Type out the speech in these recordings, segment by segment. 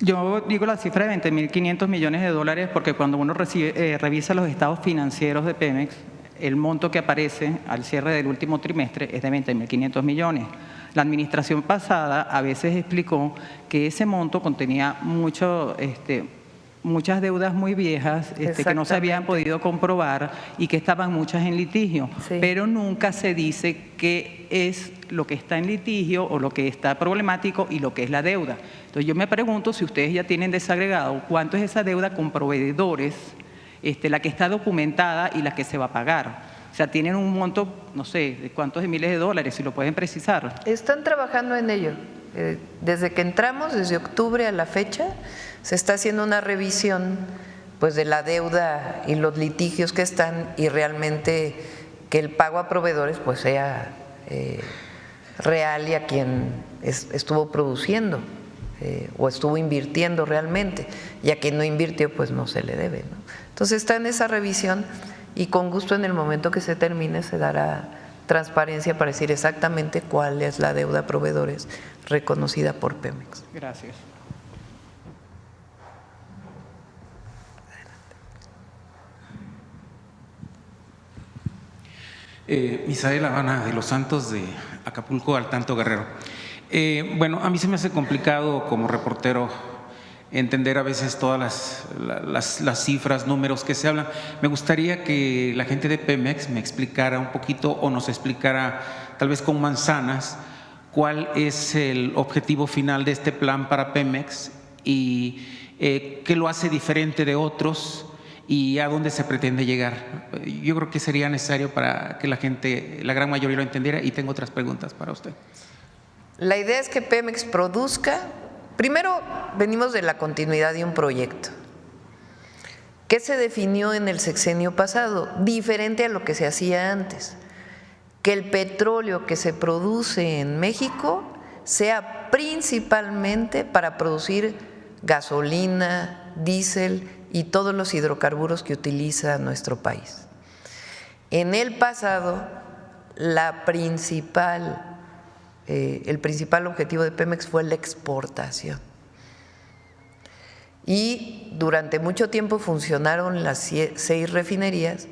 Yo digo la cifra de 20.500 millones de dólares porque cuando uno revisa los estados financieros de Pemex, el monto que aparece al cierre del último trimestre es de 20.500 millones. La administración pasada a veces explicó que ese monto contenía muchas deudas muy viejas que no se habían podido comprobar y que estaban muchas en litigio, Sí. pero nunca se dice qué es lo que está en litigio o lo que está problemático y lo que es la deuda. Entonces yo me pregunto si ustedes ya tienen desagregado cuánto es esa deuda con proveedores, la que está documentada y la que se va a pagar. O sea, tienen un monto, no sé, de cuántos de miles de dólares, si lo pueden precisar. Están trabajando en ello. Desde que entramos, desde octubre a la fecha, se está haciendo una revisión pues de la deuda y los litigios que están y realmente que el pago a proveedores pues sea real y a quien estuvo produciendo o estuvo invirtiendo realmente, y a quien no invirtió pues no se le debe, ¿no? Entonces está en esa revisión y con gusto en el momento que se termine se dará transparencia para decir exactamente cuál es la deuda a proveedores reconocida por Pemex. Gracias. Misael Habana de los Santos, de Acapulco, al tanto Guerrero. Bueno, a mí se me hace complicado como reportero entender a veces todas las cifras, números que se hablan. Me gustaría que la gente de Pemex me explicara un poquito o nos explicara, tal vez con manzanas, cuál es el objetivo final de este plan para Pemex y qué lo hace diferente de otros y a dónde se pretende llegar. Yo creo que sería necesario para que la gente, la gran mayoría lo entendiera, y tengo otras preguntas para usted. La idea es que Pemex produzca. Primero, venimos de la continuidad de un proyecto. ¿Qué se definió en el sexenio pasado? Diferente a lo que se hacía antes. Que el petróleo que se produce en México sea principalmente para producir gasolina, diésel y todos los hidrocarburos que utiliza nuestro país. En el pasado, el principal objetivo de Pemex fue la exportación. Y durante mucho tiempo funcionaron las 6 refinerías,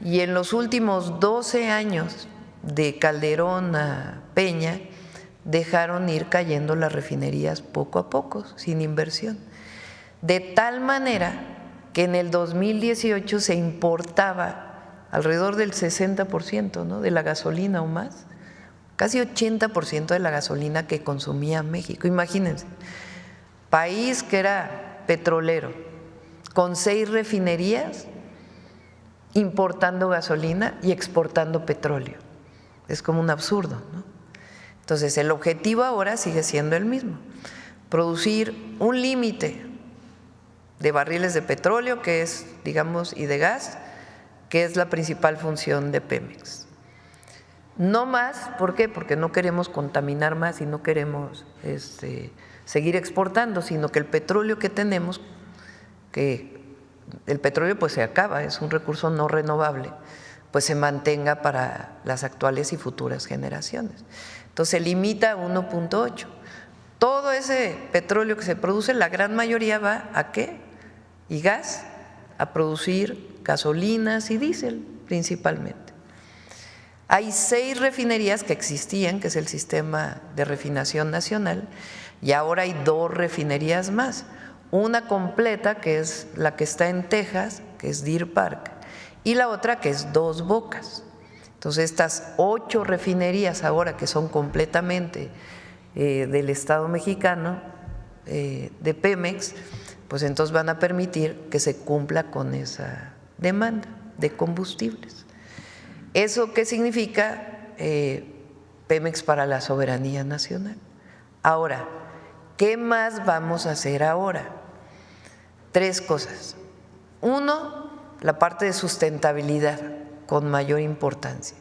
y en los últimos 12 años de Calderón a Peña dejaron ir cayendo las refinerías poco a poco, sin inversión. De tal manera que en el 2018 se importaba alrededor del 60%, ¿no?, de la gasolina o más, casi 80% de la gasolina que consumía México. Imagínense, país que era petrolero, con 6 refinerías, importando gasolina y exportando petróleo. Es como un absurdo, ¿no? Entonces, el objetivo ahora sigue siendo el mismo: producir un límite de barriles de petróleo, que es, digamos, y de gas, que es la principal función de Pemex. No más, ¿por qué? Porque no queremos contaminar más y no queremos seguir exportando, sino que el petróleo que tenemos, que el petróleo pues se acaba, es un recurso no renovable, pues se mantenga para las actuales y futuras generaciones. Entonces se limita a 1.8. Todo ese petróleo que se produce, la gran mayoría va ¿a qué? Y gas, a producir gasolinas y diésel principalmente. Hay 6 refinerías que existían, que es el sistema de refinación nacional, y ahora hay 2 refinerías más. Una completa, que es la que está en Texas, que es Deer Park, y la otra que es Dos Bocas. Entonces, estas 8 refinerías ahora que son completamente del Estado mexicano, de Pemex, pues entonces van a permitir que se cumpla con esa demanda de combustibles. ¿Eso qué significa? Pemex para la soberanía nacional. Ahora, ¿qué más vamos a hacer ahora? 3 cosas. 1, la parte de sustentabilidad con mayor importancia.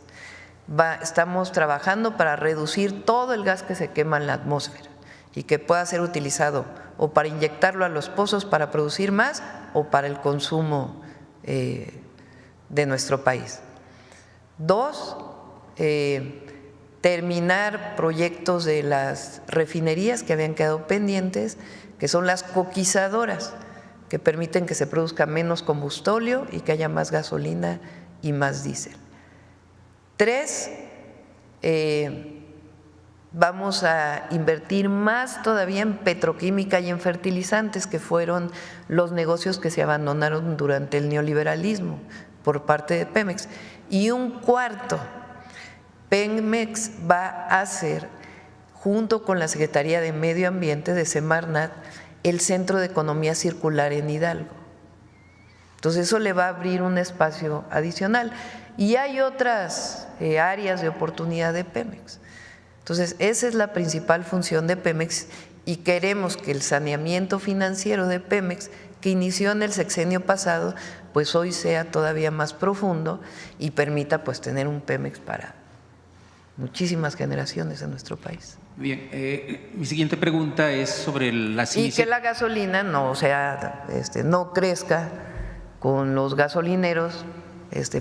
Estamos trabajando para reducir todo el gas que se quema en la atmósfera y que pueda ser utilizado o para inyectarlo a los pozos para producir más o para el consumo de nuestro país. 2, terminar proyectos de las refinerías que habían quedado pendientes, que son las coquizadoras, que permiten que se produzca menos combustóleo y que haya más gasolina y más diésel. 3, vamos a invertir más todavía en petroquímica y en fertilizantes, que fueron los negocios que se abandonaron durante el neoliberalismo por parte de Pemex. Y un cuarto, Pemex va a hacer, junto con la Secretaría de Medio Ambiente de Semarnat, el Centro de Economía Circular en Hidalgo. Entonces eso le va a abrir un espacio adicional. Y hay otras áreas de oportunidad de Pemex. Entonces esa es la principal función de Pemex y queremos que el saneamiento financiero de Pemex, que inició en el sexenio pasado, pues hoy sea todavía más profundo y permita pues tener un Pemex para muchísimas generaciones en nuestro país. Bien, mi siguiente pregunta es sobre las y que la gasolina no, no crezca con los gasolineros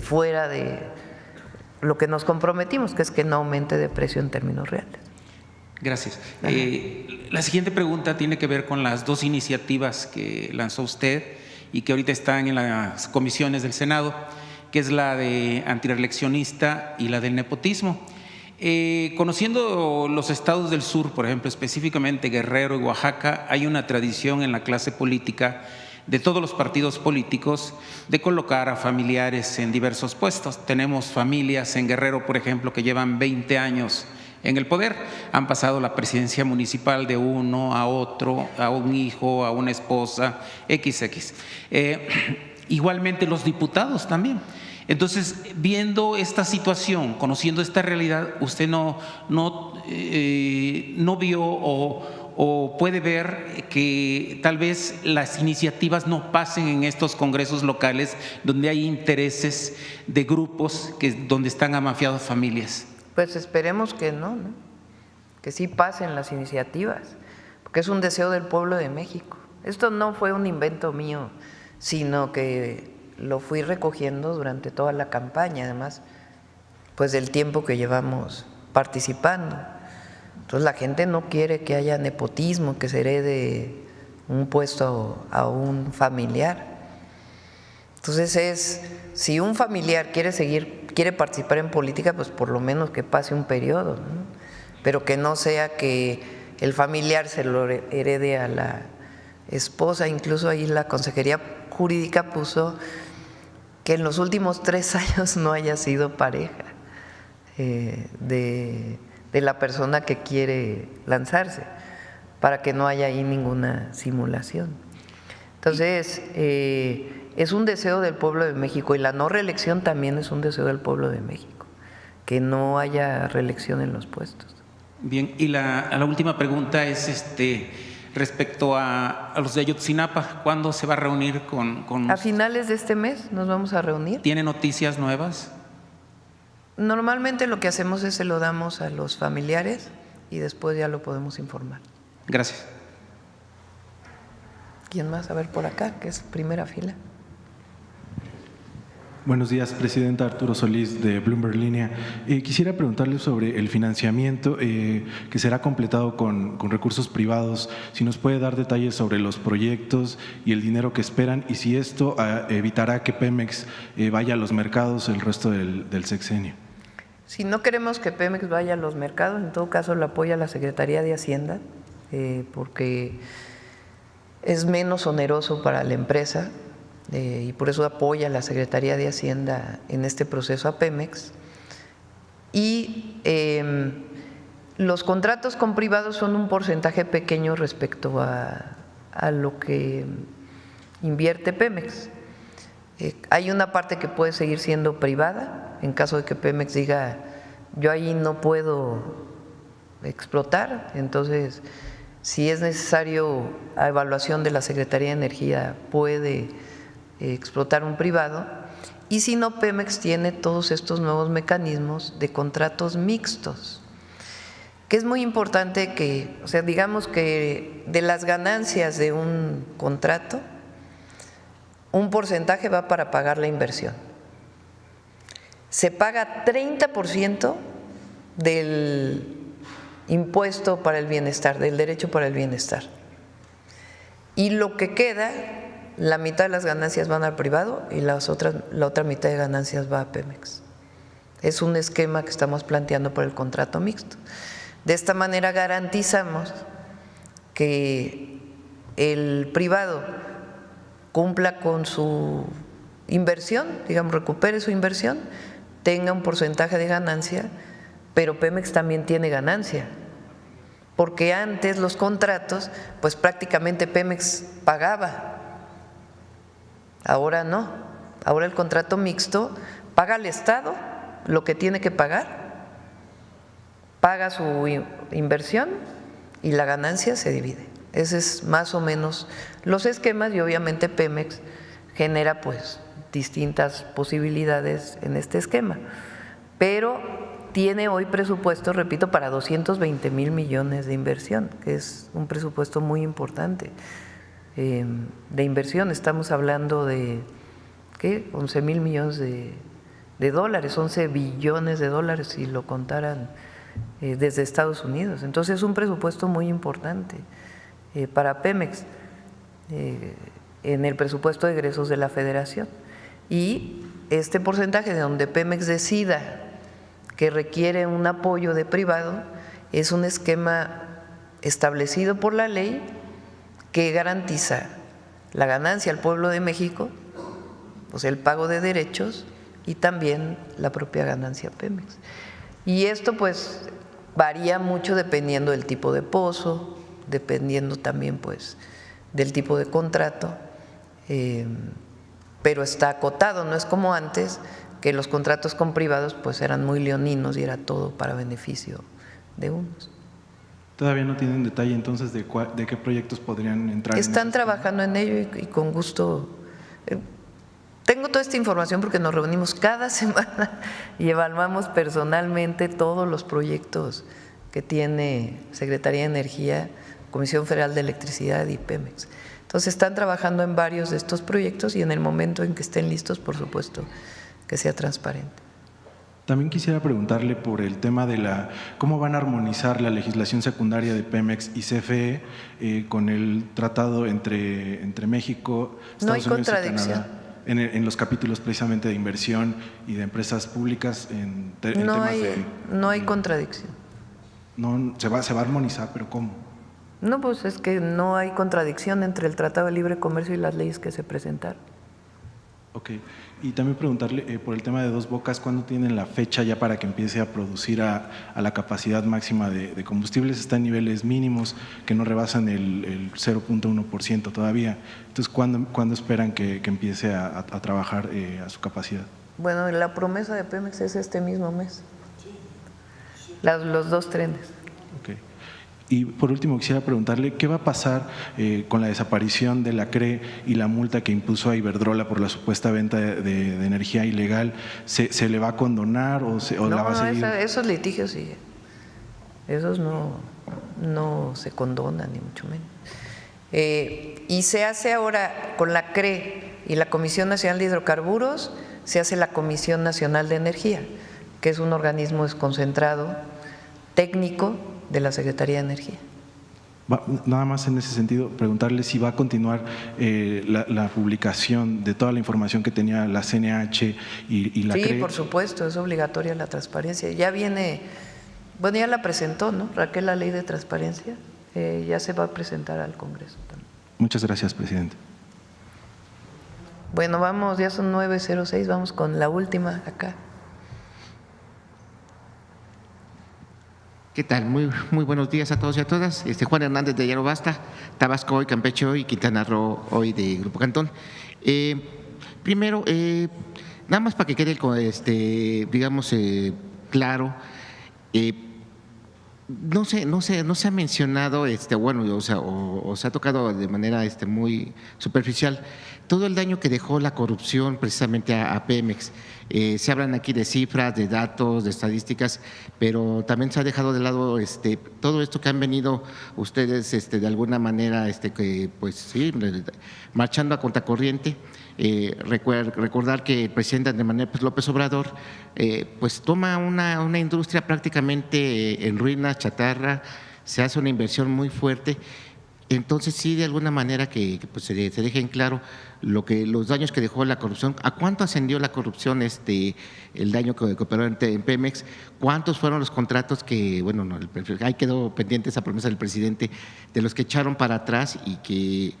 fuera de lo que nos comprometimos, que es que no aumente de precio en términos reales. Gracias. La siguiente pregunta tiene que ver con las 2 iniciativas que lanzó usted y que ahorita están en las comisiones del Senado, que es la de antireeleccionista y la del nepotismo. Conociendo los estados del sur, por ejemplo, específicamente Guerrero y Oaxaca, hay una tradición en la clase política de todos los partidos políticos de colocar a familiares en diversos puestos. Tenemos familias en Guerrero, por ejemplo, que llevan 20 años en el poder, han pasado la presidencia municipal de uno a otro, a un hijo, a una esposa, XX. Igualmente los diputados también. Entonces, viendo esta situación, conociendo esta realidad, usted no vio o puede ver que tal vez las iniciativas no pasen en estos congresos locales donde hay intereses de grupos donde están amafiadas familias. Pues esperemos que no, que sí pasen las iniciativas, porque es un deseo del pueblo de México. Esto no fue un invento mío, sino que lo fui recogiendo durante toda la campaña, además, pues del tiempo que llevamos participando. Entonces la gente no quiere que haya nepotismo, que se herede un puesto a un familiar. Entonces si un familiar quiere participar en política, pues por lo menos que pase un periodo, ¿no? Pero que no sea que el familiar se lo herede a la esposa. Incluso ahí la Consejería Jurídica puso que en los últimos 3 años no haya sido pareja de la persona que quiere lanzarse, para que no haya ahí ninguna simulación. Entonces, es un deseo del pueblo de México, y la no reelección también es un deseo del pueblo de México, que no haya reelección en los puestos. Bien, y la última pregunta es respecto a los de Ayotzinapa. ¿Cuándo se va a reunir con A finales de este mes nos vamos a reunir. ¿Tiene noticias nuevas? Normalmente lo que hacemos es se lo damos a los familiares y después ya lo podemos informar. Gracias. ¿Quién más? A ver, por acá, que es primera fila. Buenos días, presidenta. Arturo Solís, de Bloomberg Línea. Quisiera preguntarle sobre el financiamiento que será completado con recursos privados. Si nos puede dar detalles sobre los proyectos y el dinero que esperan, y si esto evitará que Pemex vaya a los mercados el resto del sexenio. Si no queremos que Pemex vaya a los mercados, en todo caso lo apoya la Secretaría de Hacienda, porque es menos oneroso para la empresa. Y por eso apoya la Secretaría de Hacienda en este proceso a Pemex. Y los contratos con privados son un porcentaje pequeño respecto a lo que invierte Pemex. Hay una parte que puede seguir siendo privada, en caso de que Pemex diga, yo ahí no puedo explotar. Entonces, si es necesario, a evaluación de la Secretaría de Energía puede explotar un privado, y si no, Pemex tiene todos estos nuevos mecanismos de contratos mixtos, que es muy importante que, o sea, digamos que de las ganancias de un contrato, un porcentaje va para pagar la inversión. Se paga 30% del impuesto para el bienestar, del derecho para el bienestar. y lo que queda, la mitad de las ganancias van al privado y la otra mitad de ganancias va a Pemex. Es un esquema que estamos planteando por el contrato mixto. De esta manera garantizamos que el privado cumpla con su inversión, digamos, recupere su inversión, tenga un porcentaje de ganancia, pero Pemex también tiene ganancia, porque antes los contratos, pues prácticamente Pemex pagaba, ahora no, ahora el contrato mixto paga al Estado lo que tiene que pagar, paga su inversión y la ganancia se divide. Ese es más o menos los esquemas y obviamente Pemex genera pues distintas posibilidades en este esquema, pero tiene hoy presupuesto, repito, para 220,000 millones de inversión, que es un presupuesto muy importante de inversión. Estamos hablando de, ¿qué? 11,000 millones de dólares, 11 billones de dólares si lo contaran desde Estados Unidos. Entonces es un presupuesto muy importante para Pemex en el presupuesto de egresos de la Federación. Y este porcentaje de donde Pemex decida que requiere un apoyo de privado es un esquema establecido por la ley que garantiza la ganancia al pueblo de México, pues el pago de derechos y también la propia ganancia Pemex. Y esto pues varía mucho dependiendo del tipo de pozo, dependiendo también pues del tipo de contrato, pero está acotado, no es como antes que los contratos con privados pues eran muy leoninos y era todo para beneficio de unos. ¿Todavía no tienen detalle entonces de qué proyectos podrían entrar? Están trabajando en ello y con gusto. Tengo toda esta información porque nos reunimos cada semana y evaluamos personalmente todos los proyectos que tiene Secretaría de Energía, Comisión Federal de Electricidad y Pemex. Entonces están trabajando en varios de estos proyectos y en el momento en que estén listos, por supuesto, que sea transparente. También quisiera preguntarle por el tema de cómo van a armonizar la legislación secundaria de Pemex y CFE con el tratado entre México, Estados Unidos y Canadá, en los capítulos precisamente de inversión y de empresas públicas en temas de… No hay contradicción. No, se va a armonizar, pero ¿cómo? No, pues es que no hay contradicción entre el Tratado de Libre Comercio y las leyes que se presentaron. Ok. Y también preguntarle por el tema de Dos Bocas, ¿cuándo tienen la fecha ya para que empiece a producir a la capacidad máxima de combustibles? Está en niveles mínimos que no rebasan el 0.1% todavía. Entonces, ¿cuándo esperan que empiece a trabajar a su capacidad? Bueno, la promesa de Pemex es este mismo mes, los 2 trenes. Ok. Y por último quisiera preguntarle qué va a pasar con la desaparición de la CRE y la multa que impuso a Iberdrola por la supuesta venta de energía ilegal. ¿Se le va a condonar o la va a seguir? No, esos litigios siguen. Esos no se condonan, ni mucho menos. Y se hace ahora con la CRE y la Comisión Nacional de Hidrocarburos, se hace la Comisión Nacional de Energía, que es un organismo desconcentrado técnico de la Secretaría de Energía. Nada más en ese sentido, preguntarle si va a continuar la publicación de toda la información que tenía la CNH y la CRE. Sí, por supuesto, es obligatoria la transparencia. Ya viene, bueno, ya la presentó, ¿no? Raquel, la ley de transparencia, ya se va a presentar al Congreso también. Muchas gracias, presidente. Bueno, vamos, ya son 9:06, vamos con la última acá. ¿Qué tal? Muy buenos días a todos y a todas. Juan Hernández de Yarobasta, Tabasco hoy, Campeche hoy, Quintana Roo hoy de Grupo Cantón. Primero, nada más para que quede digamos claro, no se ha mencionado, bueno, o se ha tocado de manera muy superficial todo el daño que dejó la corrupción precisamente a Pemex. Se hablan aquí de cifras, de datos, de estadísticas, pero también se ha dejado de lado todo esto que han venido ustedes de alguna manera pues sí, marchando a contracorriente. Recordar que el presidente Andrés Manuel López Obrador pues toma una industria prácticamente en ruinas, chatarra, se hace una inversión muy fuerte Entonces, sí, de alguna manera que pues, se deje en claro los daños que dejó la corrupción. ¿A cuánto ascendió la corrupción, el daño que operó en Pemex? ¿Cuántos fueron los contratos que, bueno, no, ahí quedó pendiente esa promesa del presidente, de los que echaron para atrás y que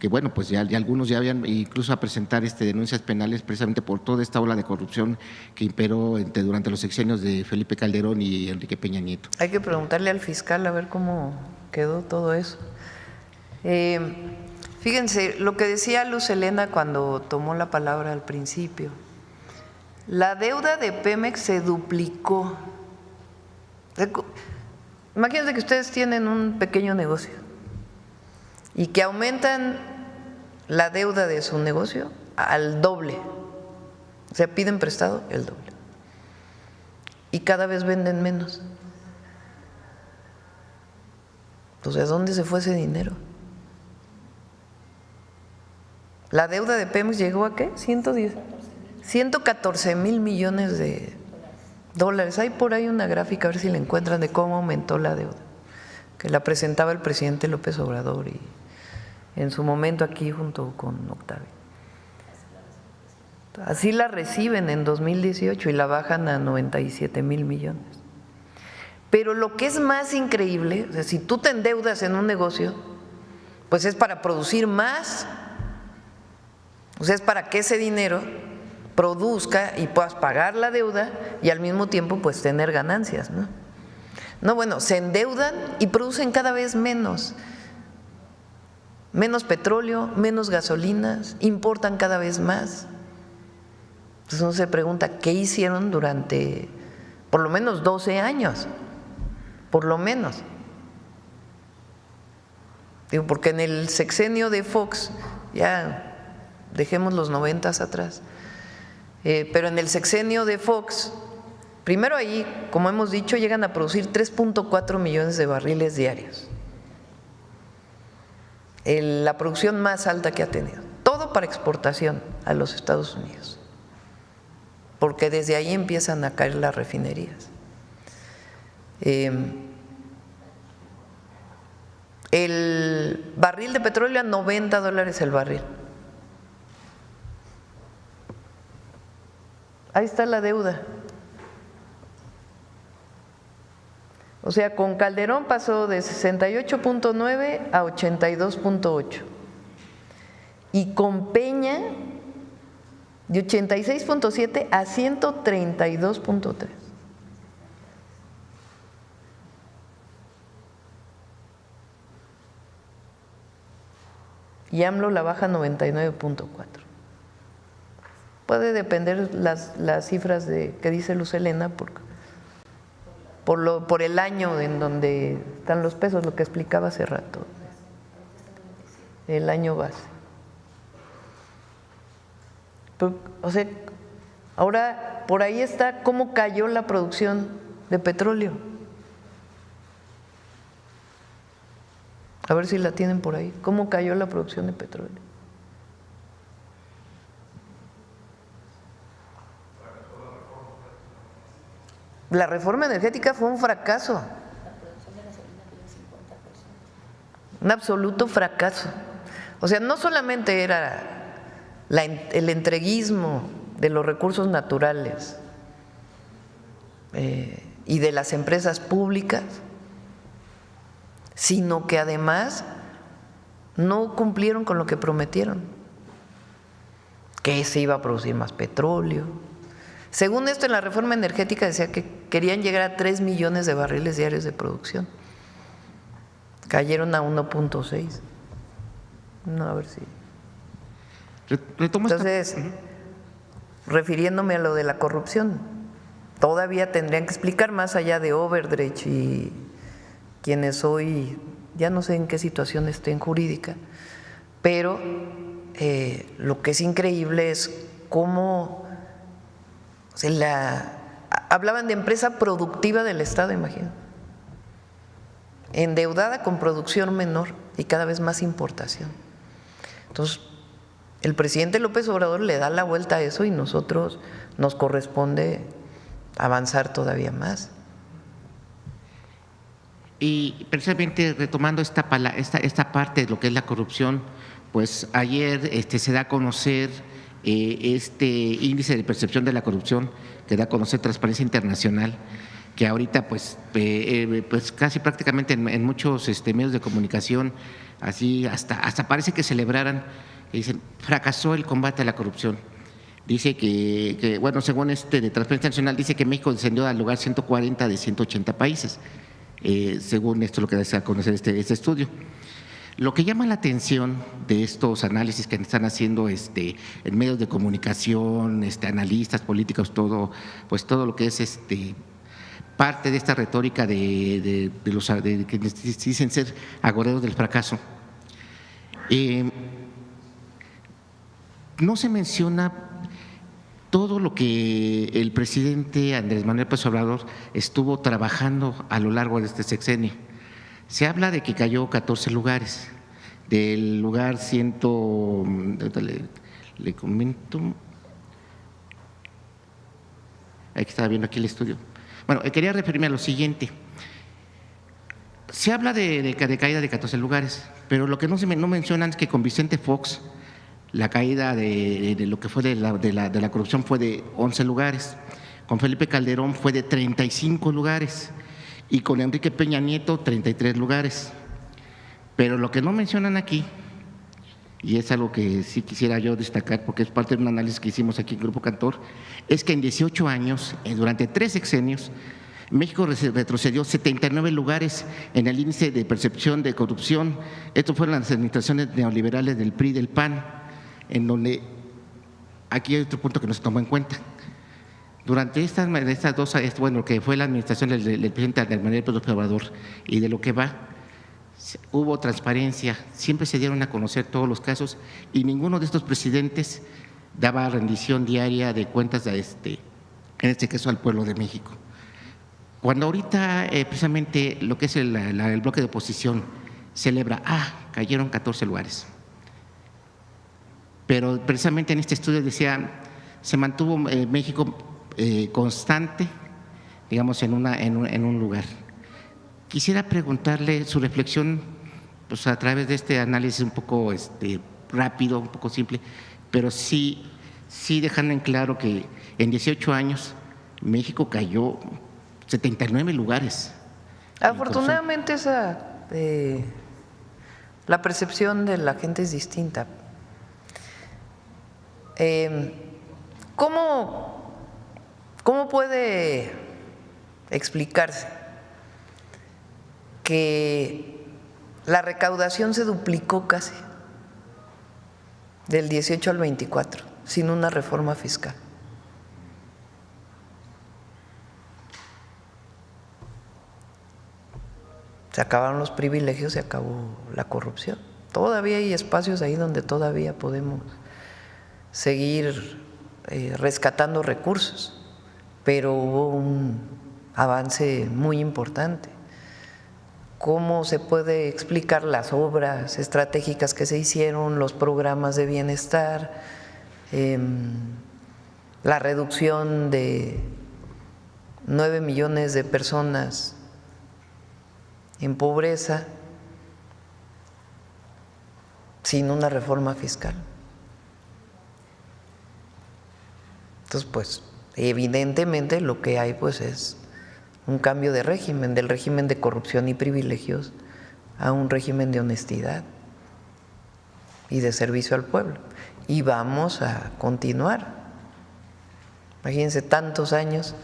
bueno, pues ya algunos ya habían incluso a presentar denuncias penales precisamente por toda esta ola de corrupción que imperó durante los sexenios de Felipe Calderón y Enrique Peña Nieto? Hay que preguntarle al fiscal a ver cómo quedó todo eso. Fíjense, lo que decía Luz Helena cuando tomó la palabra al principio, la deuda de Pemex se duplicó. Imagínense que ustedes tienen un pequeño negocio y que aumentan la deuda de su negocio al doble, o sea, piden prestado el doble y cada vez venden menos. Entonces, ¿a dónde se fue ese dinero? La deuda de Pemex llegó a ¿qué? 114,000 millones de dólares. Hay por ahí una gráfica, a ver si la encuentran, de cómo aumentó la deuda, que la presentaba el presidente López Obrador y en su momento aquí junto con Octavio. Así la reciben en 2018 y la bajan a 97,000 millones. Pero lo que es más increíble, o sea, si tú te endeudas en un negocio, pues es para producir más. O sea, es para que ese dinero produzca y puedas pagar la deuda y al mismo tiempo pues tener ganancias, ¿no? No, bueno, se endeudan y producen cada vez menos petróleo, menos gasolinas, importan cada vez más. Entonces uno se pregunta, ¿qué hicieron durante por lo menos 12 años? Por lo menos. Digo, porque en el sexenio de Fox ya… Dejemos los 90s atrás. Pero en el sexenio de Fox, primero ahí, como hemos dicho, llegan a producir 3.4 millones de barriles diarios. La producción más alta que ha tenido. Todo para exportación a los Estados Unidos. Porque desde ahí empiezan a caer las refinerías. El barril de petróleo a $90 el barril. Ahí está la deuda. O sea, con Calderón pasó de 68.9 a 82.8. Y con Peña de 86.7 a 132.3. Y AMLO la baja a 99.4. Puede depender las cifras que dice Luz Helena por el año en donde están los pesos, lo que explicaba hace rato, el año base. Pero, o sea, ahora por ahí está cómo cayó la producción de petróleo. A ver si la tienen por ahí. ¿Cómo cayó la producción de petróleo? La reforma energética fue un fracaso, un absoluto fracaso. O sea, no solamente era el entreguismo de los recursos naturales y de las empresas públicas, sino que además no cumplieron con lo que prometieron, que se iba a producir más petróleo. Según esto, en la reforma energética decía que querían llegar a 3 millones de barriles diarios de producción. Cayeron a 1.6. No, a ver si… Entonces, refiriéndome a lo de la corrupción, todavía tendrían que explicar más allá de Overdrecht y quienes hoy, ya no sé en qué situación estén jurídica, pero lo que es increíble es cómo… hablaban de empresa productiva del Estado, imagínate, endeudada con producción menor y cada vez más importación. Entonces, el presidente López Obrador le da la vuelta a eso y nosotros nos corresponde avanzar todavía más. Y precisamente retomando esta parte de lo que es la corrupción, pues ayer se da a conocer este índice de percepción de la corrupción que da a conocer Transparencia Internacional, que ahorita pues casi prácticamente en muchos medios de comunicación, así hasta parece que celebraran, que dicen, fracasó el combate a la corrupción. Dice que bueno, según de Transparencia Internacional, dice que México descendió al lugar 140 de 180 países, según esto lo que da a conocer este estudio. Lo que llama la atención de estos análisis que están haciendo en medios de comunicación, analistas políticos, todo lo que es parte de esta retórica de los que dicen ser agoreros del fracaso. No se menciona todo lo que el presidente Andrés Manuel López Obrador estuvo trabajando a lo largo de este sexenio. Se habla de que cayó 14 lugares, del lugar le comento, ahí que estaba viendo aquí el estudio. Bueno, quería referirme a lo siguiente. Se habla de caída de 14 lugares, pero lo que no mencionan es que con Vicente Fox la caída de lo que fue de la corrupción fue de 11 lugares, con Felipe Calderón fue de 35 lugares y con Enrique Peña Nieto 33 lugares. Pero lo que no mencionan aquí, y es algo que sí quisiera yo destacar porque es parte de un análisis que hicimos aquí en Grupo Cantor, es que en 18 años, durante 3 sexenios, México retrocedió 79 lugares en el índice de percepción de corrupción. Esto fueron las administraciones neoliberales del PRI y del PAN, en donde aquí hay otro punto que no se tomó en cuenta. Durante estas dos, bueno, lo que fue la administración del presidente Andrés Manuel López Obrador y de lo que va, hubo transparencia, siempre se dieron a conocer todos los casos y ninguno de estos presidentes daba rendición diaria de cuentas en este caso al pueblo de México. Cuando ahorita precisamente lo que es el bloque de oposición celebra, cayeron 14 lugares. Pero precisamente en este estudio decía, se mantuvo México constante, digamos, en un lugar. Quisiera preguntarle su reflexión, pues a través de este análisis un poco rápido, un poco simple, pero sí dejando en claro que en 18 años México cayó 79 lugares. Afortunadamente la percepción de la gente es distinta. ¿Cómo puede explicarse que la recaudación se duplicó casi del 18 al 24 sin una reforma fiscal? Se acabaron los privilegios, se acabó la corrupción. Todavía hay espacios ahí donde todavía podemos seguir rescatando recursos, pero hubo un avance muy importante. ¿Cómo se puede explicar las obras estratégicas que se hicieron, los programas de bienestar, la reducción de 9 millones de personas en pobreza sin una reforma fiscal? Entonces, pues, evidentemente lo que hay pues es un cambio de régimen, del régimen de corrupción y privilegios a un régimen de honestidad y de servicio al pueblo. Y vamos a continuar. Imagínense tantos años,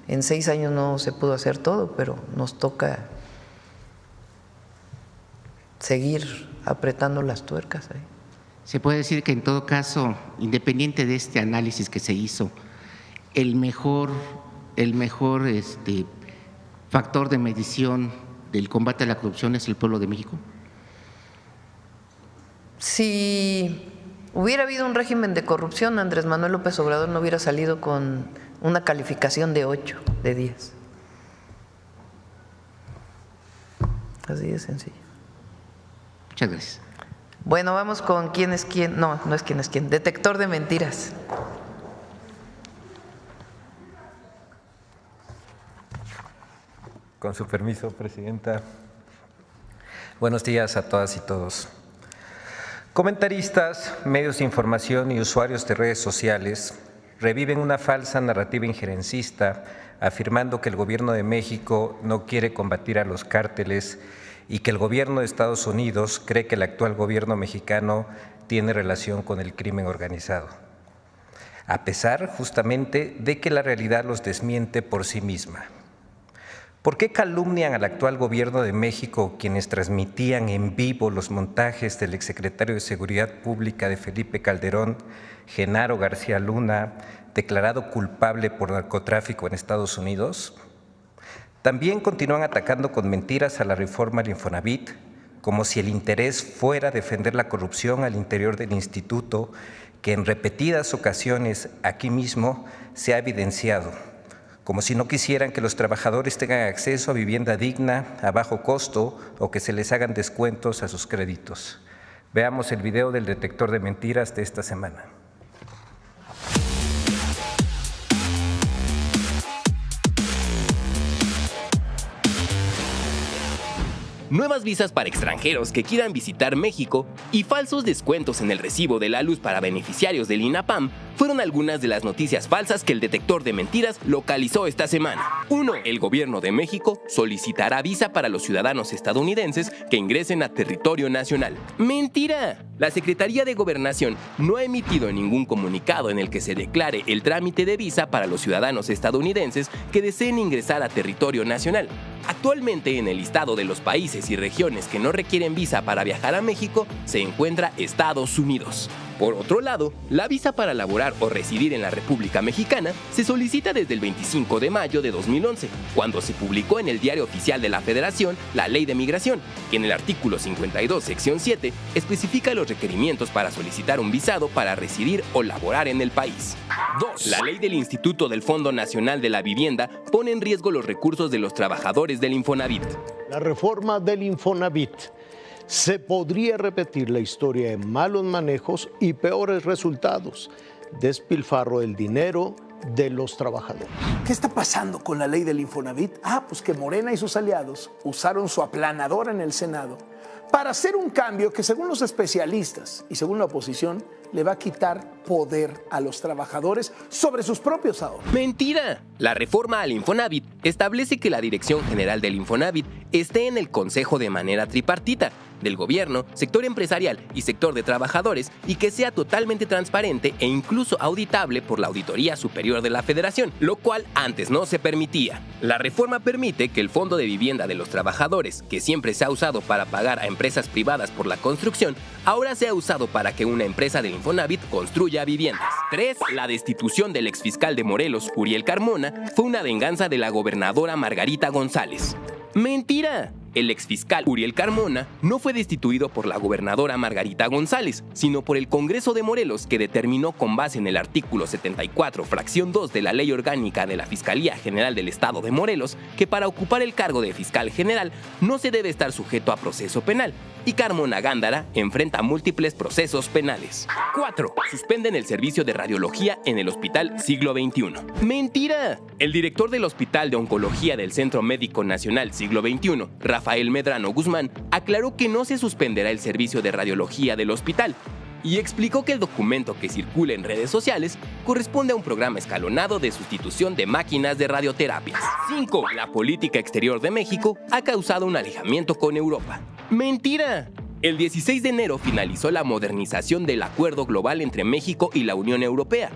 en 6 años no se pudo hacer todo, pero nos toca seguir apretando las tuercas ahí. Se puede decir que en todo caso, independiente de este análisis que se hizo, el mejor factor de medición del combate a la corrupción es el pueblo de México. Si hubiera habido un régimen de corrupción, Andrés Manuel López Obrador no hubiera salido con una calificación de 8 de 10. Así de sencillo. Muchas gracias. Bueno, vamos con quién es quién. No, no es quién es quién. Detector de mentiras. Con su permiso, Presidenta. Buenos días a todas y todos. Comentaristas, medios de información y usuarios de redes sociales reviven una falsa narrativa injerencista afirmando que el gobierno de México no quiere combatir a los cárteles y que el gobierno de Estados Unidos cree que el actual gobierno mexicano tiene relación con el crimen organizado, a pesar justamente de que la realidad los desmiente por sí misma. ¿Por qué calumnian al actual gobierno de México quienes transmitían en vivo los montajes del exsecretario de Seguridad Pública de Felipe Calderón, Genaro García Luna, declarado culpable por narcotráfico en Estados Unidos? También continúan atacando con mentiras a la reforma al Infonavit, como si el interés fuera defender la corrupción al interior del instituto, que en repetidas ocasiones aquí mismo se ha evidenciado, como si no quisieran que los trabajadores tengan acceso a vivienda digna, a bajo costo o que se les hagan descuentos a sus créditos. Veamos el video del detector de mentiras de esta semana. Nuevas visas para extranjeros que quieran visitar México y falsos descuentos en el recibo de la luz para beneficiarios del INAPAM fueron algunas de las noticias falsas que el detector de mentiras localizó esta semana. 1. El gobierno de México solicitará visa para los ciudadanos estadounidenses que ingresen a territorio nacional. ¡Mentira! La Secretaría de Gobernación no ha emitido ningún comunicado en el que se declare el trámite de visa para los ciudadanos estadounidenses que deseen ingresar a territorio nacional. Actualmente en el listado de los países y regiones que no requieren visa para viajar a México se encuentra Estados Unidos. Por otro lado, la visa para laborar o residir en la República Mexicana se solicita desde el 25 de mayo de 2011, cuando se publicó en el Diario Oficial de la Federación la Ley de Migración, que en el artículo 52, sección 7, especifica los requerimientos para solicitar un visado para residir o laborar en el país. 2. La ley del Instituto del Fondo Nacional de la Vivienda pone en riesgo los recursos de los trabajadores del Infonavit. La reforma del Infonavit. Se podría repetir la historia de malos manejos y peores resultados, despilfarro del dinero de los trabajadores. ¿Qué está pasando con la ley del Infonavit? Pues que Morena y sus aliados usaron su aplanadora en el Senado para hacer un cambio que, según los especialistas y según la oposición, le va a quitar poder a los trabajadores sobre sus propios ahorros. ¡Mentira! La reforma al Infonavit establece que la Dirección General del Infonavit esté en el Consejo de manera tripartita, del gobierno, sector empresarial y sector de trabajadores, y que sea totalmente transparente e incluso auditable por la Auditoría Superior de la Federación, lo cual antes no se permitía. La reforma permite que el Fondo de Vivienda de los Trabajadores, que siempre se ha usado para pagar a empresas privadas por la construcción, ahora sea usado para que una empresa del Infonavit construya viviendas. 3. La destitución del exfiscal de Morelos, Uriel Carmona, fue una venganza de la gobernadora Margarita González. ¡Mentira! El exfiscal Uriel Carmona no fue destituido por la gobernadora Margarita González, sino por el Congreso de Morelos, que determinó con base en el artículo 74, fracción 2 de la Ley Orgánica de la Fiscalía General del Estado de Morelos, que para ocupar el cargo de fiscal general no se debe estar sujeto a proceso penal, y Carmona Gándara enfrenta múltiples procesos penales. 4. Suspenden el servicio de radiología en el Hospital Siglo XXI. ¡Mentira! El director del Hospital de Oncología del Centro Médico Nacional Siglo XXI, Rafael Medrano Guzmán, aclaró que no se suspenderá el servicio de radiología del hospital y explicó que el documento que circula en redes sociales corresponde a un programa escalonado de sustitución de máquinas de radioterapias. 5. La política exterior de México ha causado un alejamiento con Europa. ¡Mentira! El 16 de enero finalizó la modernización del Acuerdo Global entre México y la Unión Europea,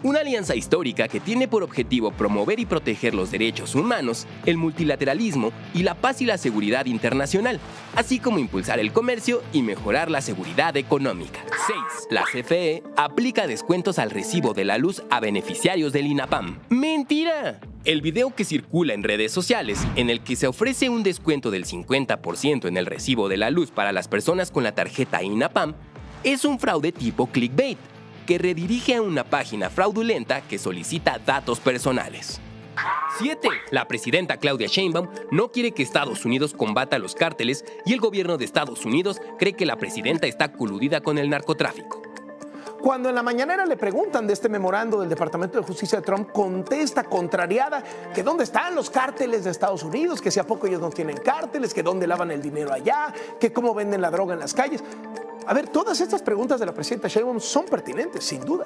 una alianza histórica que tiene por objetivo promover y proteger los derechos humanos, el multilateralismo y la paz y la seguridad internacional, así como impulsar el comercio y mejorar la seguridad económica. 6. La CFE aplica descuentos al recibo de la luz a beneficiarios del INAPAM. ¡Mentira! El video que circula en redes sociales, en el que se ofrece un descuento del 50% en el recibo de la luz para las personas con la tarjeta INAPAM, es un fraude tipo clickbait, que redirige a una página fraudulenta que solicita datos personales. 7. La presidenta Claudia Sheinbaum no quiere que Estados Unidos combata los cárteles y el gobierno de Estados Unidos cree que la presidenta está coludida con el narcotráfico. Cuando en la mañanera le preguntan de este memorando del Departamento de Justicia de Trump, contesta contrariada que dónde están los cárteles de Estados Unidos, que si a poco ellos no tienen cárteles, que dónde lavan el dinero allá, que cómo venden la droga en las calles. A ver, todas estas preguntas de la presidenta Sheinbaum son pertinentes, sin duda.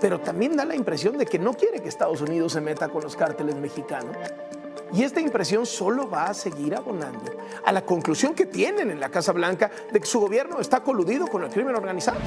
Pero también da la impresión de que no quiere que Estados Unidos se meta con los cárteles mexicanos. Y esta impresión solo va a seguir abonando a la conclusión que tienen en la Casa Blanca de que su gobierno está coludido con el crimen organizado.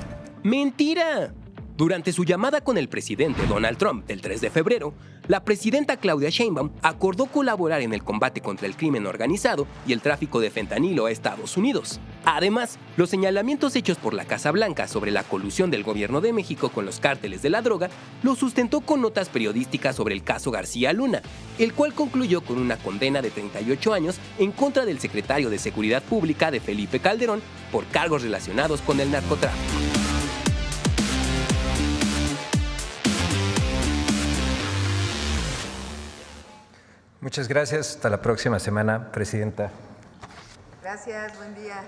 ¡Mentira! Durante su llamada con el presidente Donald Trump del 3 de febrero, la presidenta Claudia Sheinbaum acordó colaborar en el combate contra el crimen organizado y el tráfico de fentanilo a Estados Unidos. Además, los señalamientos hechos por la Casa Blanca sobre la colusión del gobierno de México con los cárteles de la droga los sustentó con notas periodísticas sobre el caso García Luna, el cual concluyó con una condena de 38 años en contra del secretario de Seguridad Pública de Felipe Calderón por cargos relacionados con el narcotráfico. Muchas gracias. Hasta la próxima semana, presidenta. Gracias, buen día.